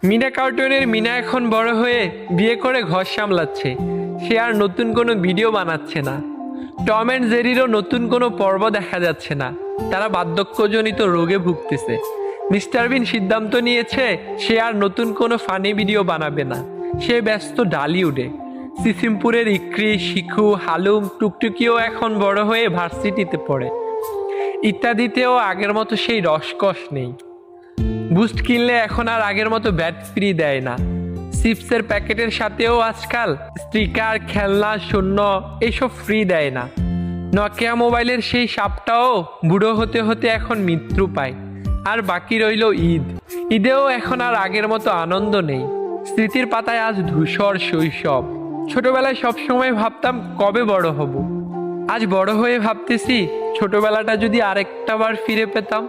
মিনা কার্টুনের মিনা এখন বড় হয়ে বিয়ে করে ঘর সামলাচ্ছে। সে আর নতুন কোনো ভিডিও বানাচ্ছে না। টম অ্যান্ড জেরিরও নতুন কোনো পর্ব দেখা যাচ্ছে না। তারা বার্ধক্যজনিত রোগে ভুগতেছে। মিস্টার বিন সিদ্ধান্ত নিয়েছে সে আর নতুন কোনো ফানি ভিডিও বানাবে না। সে ব্যস্ত ডালিউডে। সিসিমপুরের ইক্রি, শিখু, হালুম, টুকটুকিও এখন বড় হয়ে ভার্সিটিতে পড়ে। ইত্যাদিতেও আগের মতো সেই রসকস নেই। বুস্ট কিনলে এখন আর আগের মতো ব্যাট ফ্রি দেয় না। চিপসের প্যাকেটের সাথেও আজকাল স্টিকার, খেলনা, শূন্য এসব ফ্রি দেয় না। নকিয়া মোবাইলের সেই সাপটাও বুড়ো হতে হতে এখন মৃত্যু পায়। আর বাকি রইল ঈদ। ঈদেও এখন আর আগের মতো আনন্দ নেই। স্মৃতির পাতায় আজ ধূসর শৈশব। ছোটবেলায় সবসময় ভাবতাম কবে বড় হব। আজ বড় হয়ে ভাবতেছি ছোটবেলাটা যদি আরেকটা বার ফিরে পেতাম।